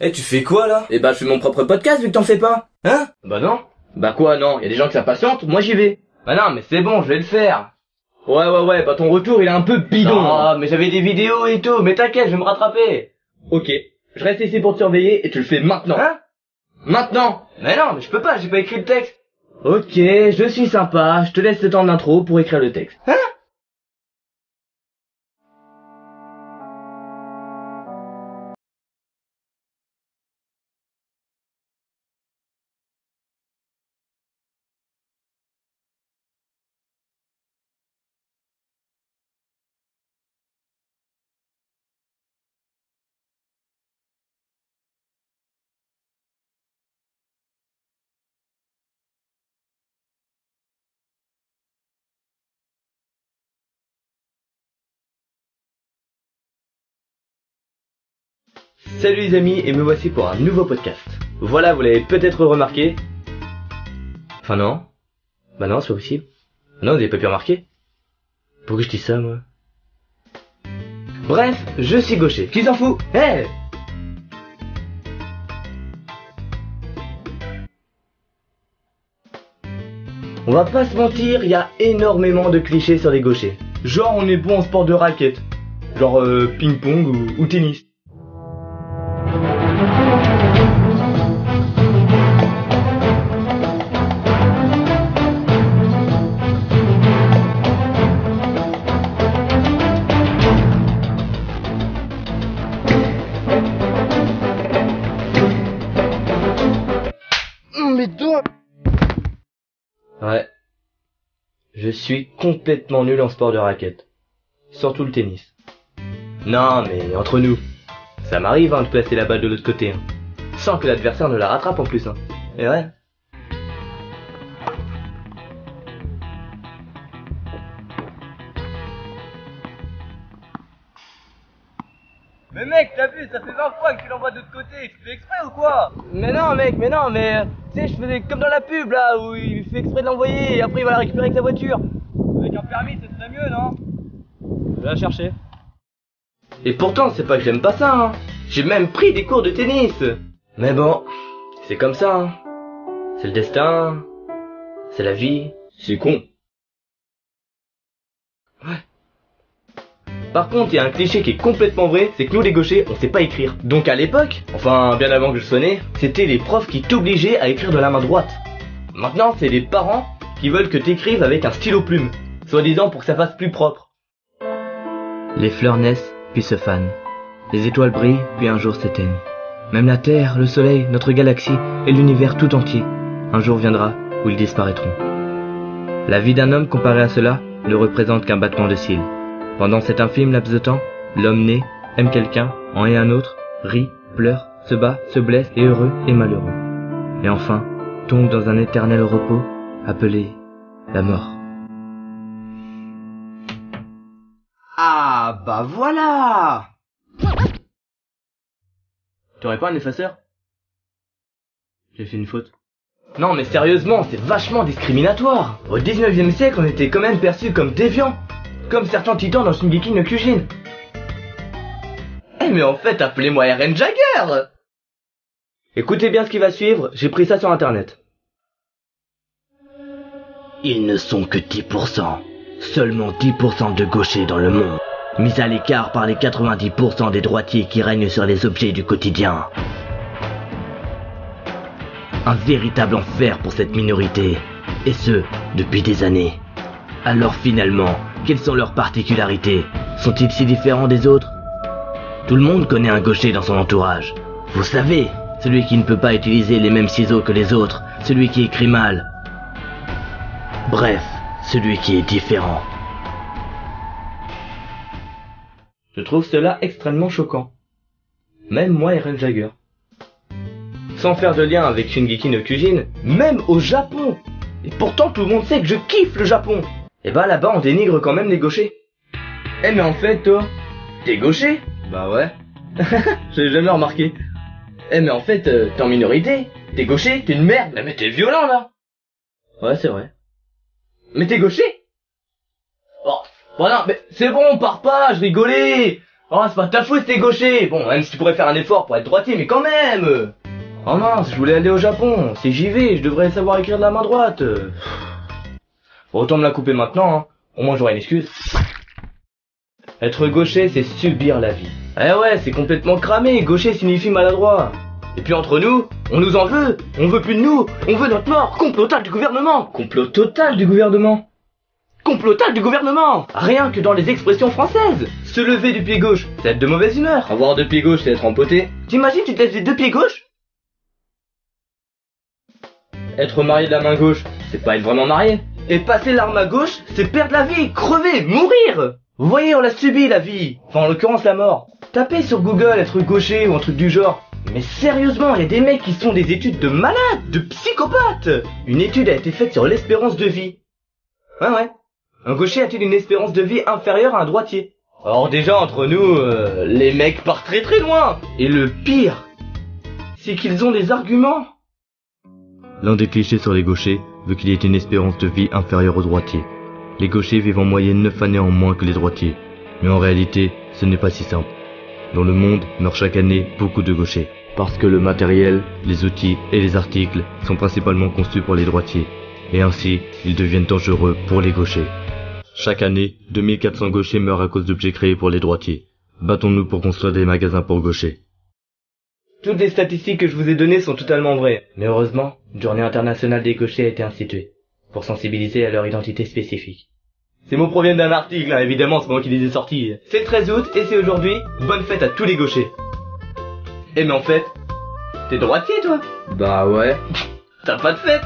Eh, tu fais quoi là? Eh bah je fais mon propre podcast vu que t'en fais pas. Hein? Bah non. Bah quoi non, y a des gens qui s'impatientent, moi j'y vais. Bah non mais c'est bon, je vais le faire. Ouais, bah ton retour il est un peu bidon. Ah mais j'avais des vidéos et tout, mais t'inquiète, je vais me rattraper. Ok, je reste ici pour te surveiller et tu le fais maintenant. Hein? Maintenant. Mais non, mais je peux pas, j'ai pas écrit le texte. Ok, je suis sympa, je te laisse le temps de l'intro pour écrire le texte. Hein? Salut les amis et me voici pour un nouveau podcast. Voilà, vous l'avez peut-être remarqué. Enfin non. Bah non, c'est pas possible. Non, vous avez pas pu remarquer. Pourquoi je dis ça moi? Bref, je suis gaucher. Qui s'en fout? Hey! On va pas se mentir, il y a énormément de clichés sur les gauchers. Genre on est bon en sport de raquette. Genre ping-pong ou tennis. Mais toi! Ouais. Je suis complètement nul en sport de raquette. Surtout le tennis. Non, mais entre nous. Ça m'arrive de placer la balle de l'autre côté. Sans que l'adversaire ne la rattrape en plus. Et ouais. Mais mec, t'as vu, ça fait 20 fois que tu l'envoies de l'autre côté, tu fais exprès ou quoi? Mais non mec, tu sais, je faisais comme dans la pub là, où il fait exprès de l'envoyer et après il va la récupérer avec sa voiture. Avec un permis, ce serait mieux, non? Je vais la chercher. Et pourtant, c'est pas que j'aime pas ça, J'ai même pris des cours de tennis. Mais bon, c'est comme ça, C'est le destin, c'est la vie, c'est con. Ouais. Par contre, il y a un cliché qui est complètement vrai, c'est que nous les gauchers, on sait pas écrire. Donc à l'époque, enfin bien avant que je sois né, c'était les profs qui t'obligeaient à écrire de la main droite. Maintenant, c'est les parents qui veulent que t'écrives avec un stylo plume, soi-disant pour que ça fasse plus propre. Les fleurs naissent, puis se fanent. Les étoiles brillent, puis un jour s'éteignent. Même la Terre, le Soleil, notre galaxie et l'univers tout entier, un jour viendra où ils disparaîtront. La vie d'un homme comparé à cela ne représente qu'un battement de cils. Pendant cet infime laps de temps, l'homme naît, aime quelqu'un, en hait un autre, rit, pleure, se bat, se blesse, est heureux et malheureux. Et enfin, tombe dans un éternel repos, appelé la mort. Ah, bah voilà! T'aurais pas un effaceur? J'ai fait une faute. Non mais sérieusement, c'est vachement discriminatoire. Au 19e siècle, on était quand même perçus comme déviants. Comme certains titans dans Shingeki no Kyojin. Eh mais en fait, appelez-moi Eren Jaeger! Écoutez bien ce qui va suivre, j'ai pris ça sur internet. Ils ne sont que 10%. Seulement 10% de gauchers dans le monde. Mis à l'écart par les 90% des droitiers qui règnent sur les objets du quotidien. Un véritable enfer pour cette minorité, et ce, depuis des années. Alors finalement, quelles sont leurs particularités? Sont-ils si différents des autres? Tout le monde connaît un gaucher dans son entourage. Vous savez, celui qui ne peut pas utiliser les mêmes ciseaux que les autres, celui qui écrit mal. Bref, celui qui est différent. Je trouve cela extrêmement choquant. Même moi, Eren Jaeger. Sans faire de lien avec Shingeki no Kyojin, même au Japon. Et pourtant tout le monde sait que je kiffe le Japon. Et bah là-bas on dénigre quand même les gauchers. Eh mais en fait toi, t'es gaucher? Bah ouais. J'ai jamais remarqué. Eh mais en fait t'es en minorité. T'es gaucher, t'es une merde. Mais t'es violent là. Ouais c'est vrai. Mais t'es gaucher? Oh, voilà, mais c'est bon, on part pas, je rigolais. Oh, c'est pas ta faute, t'es gaucher. Bon, même si tu pourrais faire un effort pour être droitier, mais quand même. Oh mince, je voulais aller au Japon. Si j'y vais, je devrais savoir écrire de la main droite. Bon, autant me la couper maintenant, hein. Au moins j'aurai une excuse. Être gaucher, c'est subir la vie. Eh ouais, c'est complètement cramé. Gaucher signifie maladroit. Et puis entre nous, on nous en veut. On veut plus de nous. On veut notre mort. Complot total du gouvernement. Complot total du gouvernement. Complot total du gouvernement. Rien que dans les expressions françaises. Se lever du pied gauche, c'est être de mauvaise humeur. Avoir deux pieds gauches, c'est être empoté. T'imagines, tu te lèves des deux pieds gauches? Être marié de la main gauche, c'est pas être vraiment marié. Et passer l'arme à gauche, c'est perdre la vie, crever, mourir. Vous voyez, on l'a subi la vie. Enfin, en l'occurrence, la mort. Tapez sur Google être gaucher ou un truc du genre. Mais sérieusement, il y a des mecs qui font des études de malades, de psychopathes. Une étude a été faite sur l'espérance de vie. Ouais. Un gaucher a-t-il une espérance de vie inférieure à un droitier? Alors déjà, entre nous, les mecs partent très très loin. Et le pire, c'est qu'ils ont des arguments. L'un des clichés sur les gauchers veut qu'il y ait une espérance de vie inférieure aux droitiers. Les gauchers vivent en moyenne 9 années en moins que les droitiers. Mais en réalité, ce n'est pas si simple. Dans le monde meurent chaque année beaucoup de gauchers. Parce que le matériel, les outils et les articles sont principalement conçus pour les droitiers. Et ainsi, ils deviennent dangereux pour les gauchers. Chaque année, 2400 gauchers meurent à cause d'objets créés pour les droitiers. Battons-nous pour construire des magasins pour gauchers. Toutes les statistiques que je vous ai données sont totalement vraies. Mais heureusement, une journée internationale des gauchers a été instituée. Pour sensibiliser à leur identité spécifique. Ces mots proviennent d'un article, hein, évidemment, c'est moi qui les ai sortis. C'est le 13 août et c'est aujourd'hui. Bonne fête à tous les gauchers. Eh mais en fait, t'es droitier toi? Bah ouais. T'as pas de fête.